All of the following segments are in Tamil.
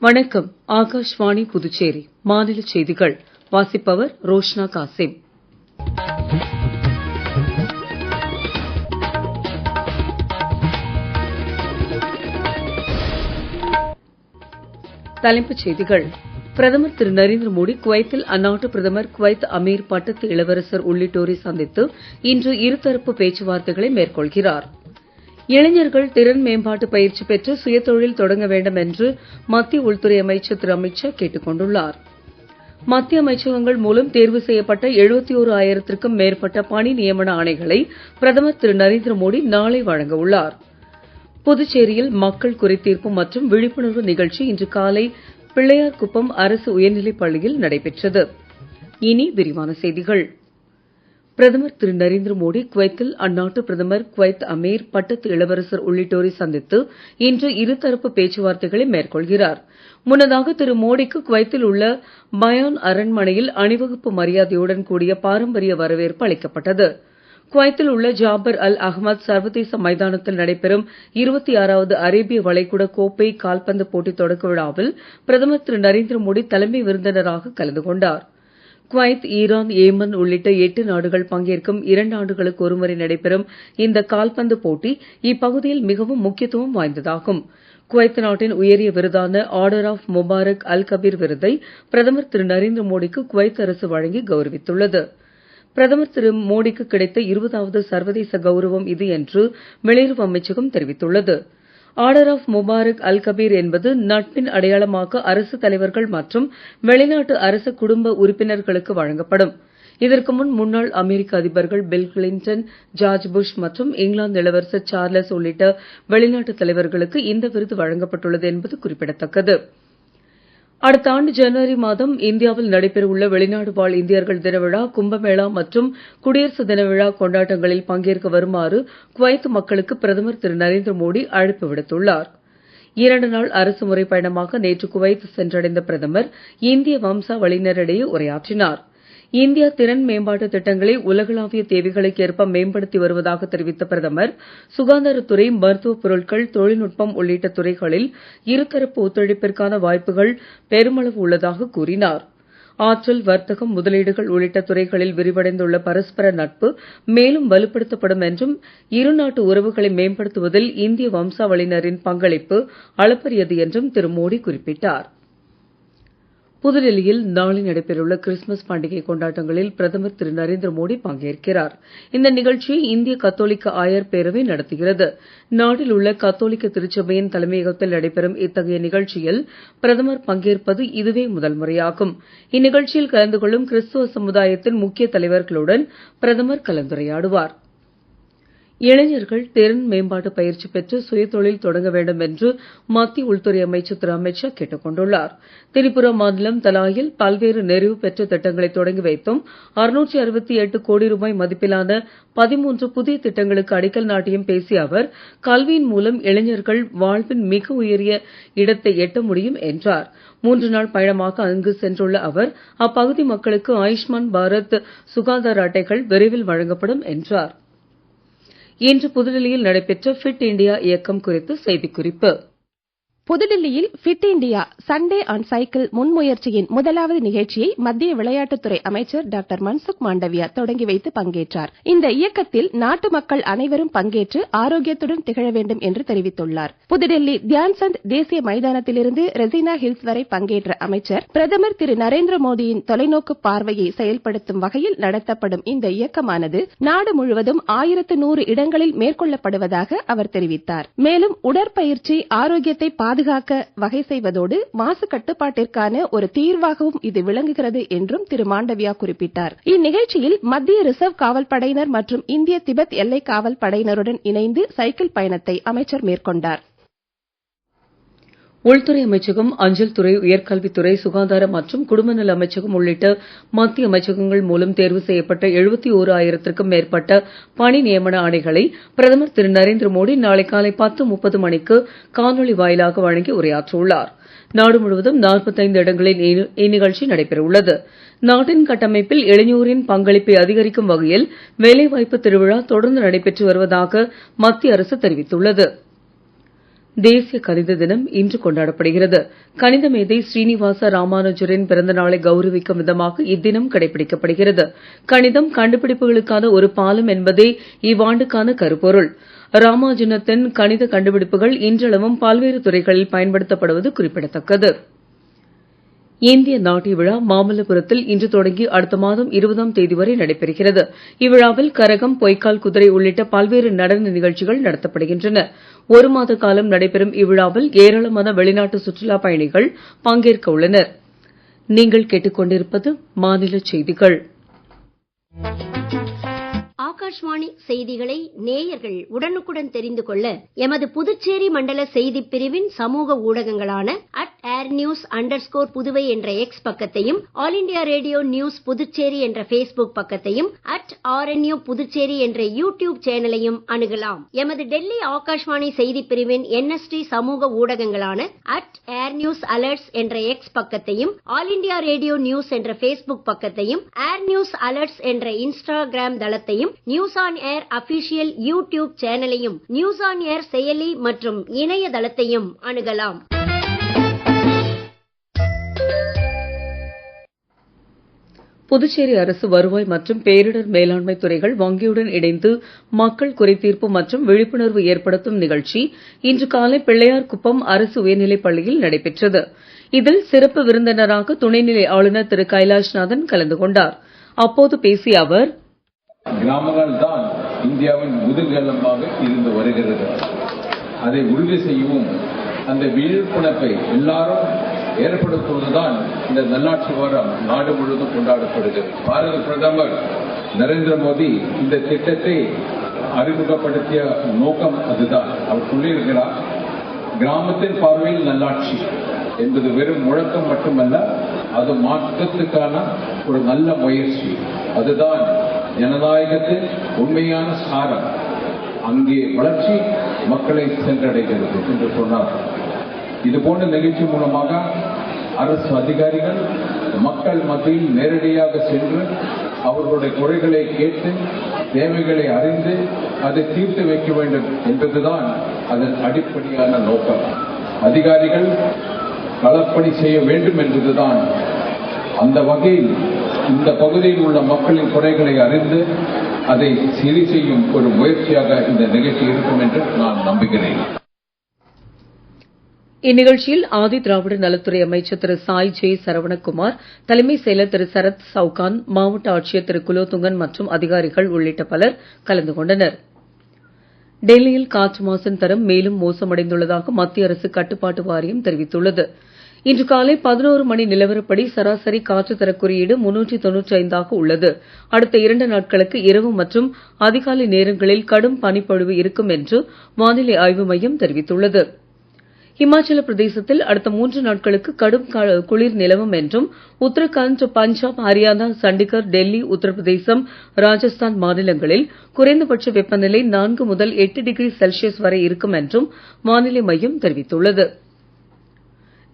வணக்கம். ஆகாஷ்வாணி புதுச்சேரி மாநில செய்திகள் வாசிப்பவர் ரோஷ்னா காசிம். தலைப்புச் செய்திகள். பிரதமர் திரு நரேந்திர மோடி குவைத்தில் அந்நாட்டு பிரதமர் குவைத் அமீர் பட்டத்து இளவரசர் உள்ளிட்டோரை சந்தித்து இன்று இருதரப்பு பேச்சுவார்த்தைகளை மேற்கொள்கிறார். இளைஞர்கள் திறன் மேம்பாட்டு பயிற்சி பெற்று சுயதொழில் தொடங்க வேண்டும் என்று மத்திய உள்துறை அமைச்சர் திரு அமித்ஷா கேட்டுக் கொண்டுள்ளார். மத்திய அமைச்சகங்கள் மூலம் தேர்வு செய்யப்பட்ட 71,000க்கும் மேற்பட்ட பணி நியமன ஆணைகளை பிரதமர் திரு நரேந்திர மோடி நாளை வழங்க உள்ளார். புதுச்சேரியில் மக்கள் குறைதீர்ப்பு மற்றும் விழிப்புணர்வு நிகழ்ச்சி இன்று காலை பிள்ளையார்குப்பம் அரசு உயர்நிலைப் பள்ளியில் நடைபெற்றது. இனி விரிவான செய்திகள். பிரதமர் திரு நரேந்திர மோடி குவைத்தில் அந்நாட்டு பிரதமர் குவைத் அமீர் பட்டத்து இளவரசர் உள்ளிட்டோரை சந்தித்து இன்று இருதரப்பு பேச்சுவார்த்தைகளை மேற்கொள்கிறார். முன்னதாக திரு மோடிக்கு குவைத்தில் உள்ள பயான் அரண்மனையில் அணிவகுப்பு மரியாதையுடன் கூடிய பாரம்பரிய வரவேற்பு அளிக்கப்பட்டது. குவைத்தில் உள்ள ஜாபர் அல் அஹ்மத் சர்வதேச மைதானத்தில் நடைபெறும் 26வது அரேபிய வளைகுடா கோப்பை கால்பந்து போட்டி தொடக்க விழாவில் பிரதமர் திரு நரேந்திர மோடி தலைமை விருந்தினராக கலந்து கொண்டார். குவைத், ஈரான், ஏமன் உள்ளிட்ட 8 நாடுகள் பங்கேற்கும் 2 ஆண்டுகளுக்கு ஒருமுறை நடைபெறும் இந்த கால்பந்து போட்டி இப்பகுதியில் மிகவும் முக்கியத்துவம் வாய்ந்ததாகும். குவைத் நாட்டின் உயரிய விருதான ஆர்டர் ஆஃப் முபாரக் அல் கபீர் விருதை பிரதமர் திரு நரேந்திர மோடிக்கு குவைத் அரசு வழங்கி கௌரவித்துள்ளது. பிரதமர் திரு மோடிக்கு கிடைத்த 20வது சர்வதேச கௌரவம் இது என்று வெளியுறவு அமைச்சகம் தெரிவித்துள்ளது. ஆர்டர் ஆஃப் முபாரக் அல் கபீர் என்பது நட்பின் அடையாளமாக அரசு தலைவர்கள் மற்றும் வெளிநாட்டு அரச குடும்ப உறுப்பினர்களுக்கு வழங்கப்படும். இதற்கு முன் முன்னாள் அமெரிக்க அதிபர்கள் பில் கிளின்டன், ஜார்ஜ் புஷ் மற்றும் இங்கிலாந்து இளவரசர் சார்லஸ் உள்ளிட்ட வெளிநாட்டு தலைவர்களுக்கு இந்த விருது வழங்கப்பட்டுள்ளது என்பது குறிப்பிடத்தக்கது. அடுத்த ஆண்டு ஜனவரி மாதம் இந்தியாவில் நடைபெறவுள்ள வெளிநாடு வாழ் இந்தியர்கள் தின விழா, கும்பமேளா மற்றும் குடியரசு தின விழா கொண்டாட்டங்களில் பங்கேற்க வருமாறு குவைத் மக்களுக்கு பிரதமர் திரு நரேந்திர மோடி அழைப்பு விடுத்துள்ளார். 2 நாள் அரசுமுறை பயணமாக நேற்று குவைத் சென்றடைந்த பிரதமர் இந்திய வம்சாவளியினரிடையே உரையாற்றினார். இந்தியா திறன் மேம்பாட்டு திட்டங்களை உலகளாவிய தேவைகளுக்கு ஏற்ப மேம்படுத்தி வருவதாக தெரிவித்த பிரதமர், சுகாதாரத்துறை, மருத்துவப் பொருட்கள், தொழில்நுட்பம் உள்ளிட்ட துறைகளில் இருதரப்பு ஒத்துழைப்பிற்கான வாய்ப்புகள் பெருமளவு உள்ளதாக கூறினார். ஆற்றல், வர்த்தகம், முதலீடுகள் உள்ளிட்ட துறைகளில் விரிவடைந்துள்ள பரஸ்பர நட்பு மேலும் வலுப்படுத்தப்படும் என்றும், இருநாட்டு உறவுகளை மேம்படுத்துவதில் இந்திய வம்சாவளியினரின் பங்களிப்பு அளப்பரியது என்றும் திரு மோடி குறிப்பிட்டார். புதுடெல்லியில் நாளை நடைபெறவுள்ள கிறிஸ்துமஸ் பண்டிகை கொண்டாட்டங்களில் பிரதமர் திரு நரேந்திர மோடி பங்கேற்கிறார். இந்த நிகழ்ச்சியை இந்திய கத்தோலிக்க ஆயர் பேரவை நடத்துகிறது. நாட்டில் உள்ள கத்தோலிக்க திருச்சபையின் தலைமையகத்தில் நடைபெறும் இத்தகைய நிகழ்ச்சியில் பிரதமர் பங்கேற்பது இதுவே முதல் முறையாகும். இந்நிகழ்ச்சியில் கலந்து கொள்ளும் கிறிஸ்துவ சமுதாயத்தின் முக்கிய தலைவர்களுடன் பிரதமர் கலந்துரையாடுவார். இளைஞர்கள் திறன் மேம்பாட்டு பயிற்சி பெற்று சுயதொழில் தொடங்க வேண்டும் என்று மத்திய உள்துறை அமைச்சர் திரு அமித்ஷா கேட்டுக் கொண்டுள்ளார். திரிபுரா மாநிலம் தலாயில் பல்வேறு நிறைவு பெற்ற திட்டங்களை தொடங்கி வைத்தும் 668 கோடி ரூபாய் மதிப்பிலான 13 புதிய திட்டங்களுக்கு அடிக்கல் நாட்டியும் பேசிய அவர், கல்வியின் மூலம் இளைஞர்கள் வாழ்வின் மிக உயரிய இடத்தை எட்ட முடியும் என்றார். 3 நாள் பயணமாக அங்கு சென்றுள்ள அவர், அப்பகுதி மக்களுக்கு ஆயுஷ்மான் பாரத் சுகாதார அட்டைகள் விரைவில் வழங்கப்படும் என்றார். இன்று புதுடெல்லியில் நடைபெற்ற ஃபிட் இண்டியா இயக்கம் குறித்து செய்திக்குறிப்பு. புதுடில்லியில் fit India Sunday on cycle முன்முயற்சியின் முதலாவது நிகழ்ச்சியை மத்திய விளையாட்டுத்துறை அமைச்சர் டாக்டர் மன்சுக் மாண்டவியா தொடங்கி வைத்து பங்கேற்றார். இந்த இயக்கத்தில் நாட்டு மக்கள் அனைவரும் பங்கேற்று ஆரோக்கியத்துடன் திகழ வேண்டும் என்று தெரிவித்துள்ளார். புதுடெல்லி தியான்சந்த் தேசிய மைதானத்திலிருந்து ரெசினா ஹில்ஸ் வரை பங்கேற்ற அமைச்சர், பிரதமர் திரு நரேந்திர மோடியின் தொலைநோக்கு பார்வையை செயல்படுத்தும் வகையில் நடத்தப்படும் இந்த இயக்கமானது நாடு முழுவதும் 1100 இடங்களில் மேற்கொள்ளப்படுவதாக அவர் தெரிவித்தார். மேலும் உடற்பயிற்சி ஆரோக்கியத்தை பாதுகாக்க வகை செய்வதோடு மாசு கட்டுப்பாட்டிற்கான ஒரு தீர்வாகவும் இது விளங்குகிறது என்றும் திரு மாண்டவியா குறிப்பிட்டார். இந்நிகழ்ச்சியில் மத்திய ரிசர்வ் காவல் படையினர் மற்றும் இந்திய திபெத் எல்லை காவல் படையினருடன் இணைந்து சைக்கிள் பயணத்தை அமைச்சர் மேற்கொண்டார். உள்துறை அமைச்சகம், அஞ்சல் துறை, உயர்கல்வித்துறை, சுகாதார மற்றும் குடும்பநல அமைச்சகம் உள்ளிட்ட மத்திய அமைச்சகங்கள் மூலம் தேர்வு செய்யப்பட்ட 71,000க்கும் மேற்பட்ட பணி நியமன ஆணைகளை பிரதமர் திரு நரேந்திர மோடி நாளை காலை 10:30 மணிக்கு காணொலி வாயிலாக வழங்கி உரையாற்றவுள்ளார். நாடு முழுவதும் 45 இடங்களில் இந்நிகழ்ச்சி நடைபெறவுள்ளது. நாட்டின் கட்டமைப்பில் இளைஞரின் பங்களிப்பை அதிகரிக்கும் வகையில் வேலைவாய்ப்பு திருவிழா தொடர்ந்து நடைபெற்று வருவதாக மத்திய அரசு தெரிவித்துள்ளது. தேசிய கணித தினம் இன்று கொண்டாடப்படுகிறது. கணித மேதை ஸ்ரீனிவாச ராமானுஜரின் பிறந்த நாளை கௌரவிக்கும் விதமாக இத்தினம் கடைபிடிக்கப்படுகிறது. கணிதம் கண்டுபிடிப்புகளுக்கான ஒரு பாலம் என்பதே இவ்வாண்டுக்கான கருப்பொருள். ராமானுஜத்தின் கணித கண்டுபிடிப்புகள் இன்றளவும் பல்வேறு துறைகளில் பயன்படுத்தப்படுவது குறிப்பிடத்தக்கது. இந்திய நாட்டிய விழா மாமல்லபுரத்தில் இன்று தொடங்கி அடுத்த மாதம் 20ஆம் தேதி வரை நடைபெறுகிறது. இவ்விழாவில் கரகம், பொய்க்கால் குதிரை உள்ளிட்ட பல்வேறு நடன நிகழ்ச்சிகள் நடத்தப்படுகின்றன. ஒரு மாத காலம் நடைபெறும் இவ்விழாவில் ஏராளமான வெளிநாட்டு சுற்றுலா பயணிகள் பங்கேற்க உள்ளனர். நீங்கள் கேட்டுக்கொண்டிருப்பது மாநில செய்திகள். ஆகாஷ்வாணி செய்திகளை நேயர்கள் உடனுக்குடன் தெரிந்து கொள்ள எமது புதுச்சேரி மண்டல செய்திப் பிரிவின் சமூக ஊடகங்களான @airnews_புதுவை என்ற எக்ஸ் பக்கத்தையும், all India radio news Puducherry என்ற ஃபேஸ்புக் பக்கத்தையும், @RNU புதுச்சேரி என்ற யூடியூப் சேனலையும் அணுகலாம். எமது டெல்லி ஆகாஷ்வாணி செய்திப் பிரிவின் NST சமூக ஊடகங்களான @airnewsalerts என்ற எக்ஸ் பக்கத்தையும், ஆல் இண்டியா ரேடியோ நியூஸ் என்ற ஃபேஸ்புக் பக்கத்தையும், airnewsalerts என்ற இன்ஸ்டாகிராம் தளத்தையும், news on air official YouTube சேனலையும், நியூஸ் ஆன் ஏர் செயலி மற்றும் இணையதளத்தையும் அணுகலாம். புதுச்சேரி அரசு வருவாய் மற்றும் பேரிடர் மேலாண்மை துறைகள் வங்கியுடன் இணைந்து மக்கள் குறைதீர்ப்பு மற்றும் விழிப்புணர்வு ஏற்படுத்தும் நிகழ்ச்சி இன்று காலை பிள்ளையார்குப்பம் அரசு உயர்நிலைப் பள்ளியில் நடைபெற்றது. இதில் சிறப்பு விருந்தினராக துணைநிலை ஆளுநர் திரு கைலாஷ்நாதன் கலந்து கொண்டார். அப்போது பேசிய அவர், கிராமங்கள் தான் இந்தியாவின் முதுகெலும்பாக இருந்து வருகிறது. அதை உறுதி செய்யவும் அந்த விழிப்புணர்வை எல்லாரும் ஏற்படுத்துவதுதான் இந்த நல்லாட்சி வாரம் நாடு முழுவதும் கொண்டாடப்படுகிறது. பாரத பிரதமர் நரேந்திர மோடி இந்த திட்டத்தை அறிமுகப்படுத்திய நோக்கம் அதுதான். அவர் சொல்லியிருக்கிறார், கிராமத்தின் பார்வையில் நல்லாட்சி என்பது வெறும் முழக்கம் மட்டுமல்ல, அது மாற்றத்துக்கான ஒரு நல்ல முயற்சி. அதுதான் ஜனநாயகத்தின் உண்மையான சாரம். அங்கே வளர்ச்சி மக்களை சென்றடைகிறது என்று சொன்னார். இது போன்ற நிகழ்ச்சி மூலமாக அரசு அதிகாரிகள் மக்கள் மத்தியில் நேரடியாக சென்று அவர்களுடைய குறைகளை கேட்டு தேவைகளை அறிந்து அதை தீர்த்து வைக்க வேண்டும் என்பதுதான் அதன் அடிப்படையான நோக்கம். அதிகாரிகள் களப்பணி செய்ய வேண்டும் என்பதுதான். அந்த வகையில் இந்த பகுதியில் உள்ள மக்களின் குறைகளை அறிந்து அதை சரி செய்யும் ஒரு முயற்சியாக இந்த நிகழ்ச்சி இருக்கும் என்று நான் நம்புகிறேன். இந்நிகழ்ச்சியில் ஆதி திராவிட நலத்துறை அமைச்சர் திரு சாய் ஜே சரவணகுமார், தலைமை செயலர் திரு சரத் சவுகான், மாவட்ட ஆட்சியர் திரு குலோத்துங்கன் மற்றும் அதிகாரிகள் உள்ளிட்ட பலர் கலந்து கொண்டனர். டெல்லியில் காற்று மாசின் தரம் மேலும் மோசமடைந்துள்ளதாக மத்திய அரசு கட்டுப்பாட்டு வாரியம் தெரிவித்துள்ளது. இன்று காலை 11 மணி நிலவரப்படி சராசரி காற்று தர குறியீடு 395 உள்ளது. அடுத்த 2 நாட்களுக்கு இரவு மற்றும் அதிகாலை நேரங்களில் கடும் பனிப்பொழிவு இருக்கும் என்று வானிலை ஆய்வு மையம் தெரிவித்துள்ளது. இமாச்சல பிரதேசத்தில் அடுத்த 3 நாட்களுக்கு கடும் குளிர் நிலவும் என்றும், உத்தராகண்ட், பஞ்சாப், ஹரியானா, சண்டிகர், டெல்லி, உத்தரப்பிரதேசம், ராஜஸ்தான் மாநிலங்களில் குறைந்தபட்ச வெப்பநிலை 4 முதல் 8 டிகிரி செல்சியஸ் வரை இருக்கும் என்றும் வானிலை மையம் தெரிவித்துள்ளது.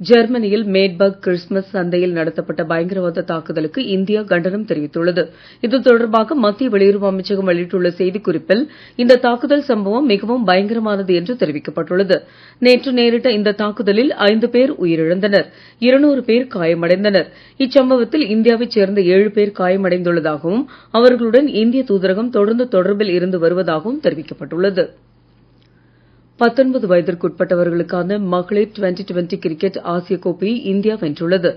ஜெர்மனியில் மேட்பர்க் கிறிஸ்துமஸ் சந்தையில் நடத்தப்பட்ட பயங்கரவாத தாக்குதலுக்கு இந்தியா கண்டனம் தெரிவித்துள்ளது. இது தொடர்பாக மத்திய வெளியுறவு அமைச்சகம் வெளியிட்டுள்ள செய்திக்குறிப்பில், இந்த தாக்குதல் சம்பவம் மிகவும் பயங்கரமானது என்று தெரிவிக்கப்பட்டுள்ளது. நேற்று நேரிட்ட இந்த தாக்குதலில் 5 பேர் உயிரிழந்தனர், 200 பேர் காயமடைந்தனர். இச்சம்பவத்தில் இந்தியாவைச் சேர்ந்த 7 பேர் காயமடைந்துள்ளதாகவும் அவர்களுடன் இந்திய தூதரகம் தொடர்ந்து தொடர்பில் இருந்து வருவதாகவும் தெரிவிக்கப்பட்டுள்ளது. 19 வயதிற்குட்பட்டவர்களுக்கான மகளிர் 2020 கிரிக்கெட் ஆசிய கோப்பையை இந்தியா வென்றுள்ளது.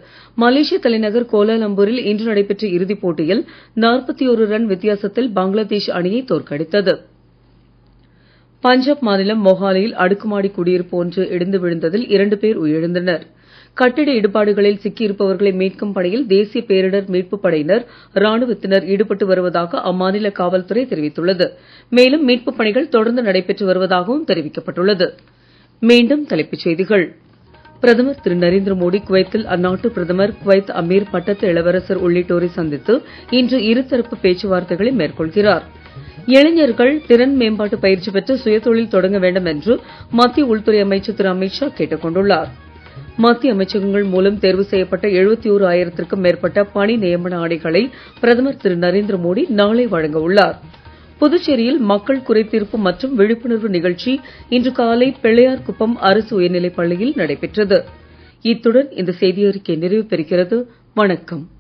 மலேசிய தலைநகர் கோலாலம்பூரில் இன்று நடைபெற்ற இறுதிப் போட்டியில் 41 ரன் வித்தியாசத்தில் பங்களாதேஷ் அணியை தோற்கடித்தது. பஞ்சாப் மாநிலம் மொஹாலியில் அடுக்குமாடி குடியிருப்பு ஒன்று இடிந்து விழுந்ததில் 2 பேர் உயிரிழந்தனர். கட்டிட இடிபாடுகளில் சிக்கியிருப்பவர்களை மீட்கும் பணியில் தேசிய பேரிடர் மீட்புப் படையினர், ராணுவத்தினர் ஈடுபட்டு வருவதாக அம்மாநில காவல்துறை தெரிவித்துள்ளது. மேலும் மீட்புப் பணிகள் தொடர்ந்து நடைபெற்று வருவதாகவும் தெரிவிக்கப்பட்டுள்ளது. மீண்டும் தலைப்புச் செய்திகள். பிரதமர் திரு நரேந்திர மோடி குவைத்தில் அந்நாட்டு பிரதமர், குவைத் அமீர், பட்டத்து இளவரசர் உள்ளிட்டோரை சந்தித்து இன்று இருதரப்பு பேச்சுவார்த்தைகளை மேற்கொள்கிறார். இளைஞர்கள் திறன் மேம்பாட்டு பயிற்சி பெற்று சுயதொழில் தொடங்க வேண்டும் என்று மத்திய உள்துறை அமைச்சர் திரு அமித்ஷா கேட்டுக் கொண்டுள்ளார். மத்திய அமைச்சகங்கள் மூலம் தேர்வு செய்யப்பட்ட 71,000க்கும் மேற்பட்ட பணி நியமன ஆணைகளை பிரதமர் திரு நரேந்திர மோடி நாளை வழங்க உள்ளார். புதுச்சேரியில் மக்கள் குறைதீர்ப்பு மற்றும் விழிப்புணர்வு நிகழ்ச்சி இன்று காலை பிள்ளையார்குப்பம் அரசு உயர்நிலைப் பள்ளியில் நடைபெற்றது. இத்துடன் இந்த செய்தியறிக்கை நிறைவு பெறுகிறது. வணக்கம்.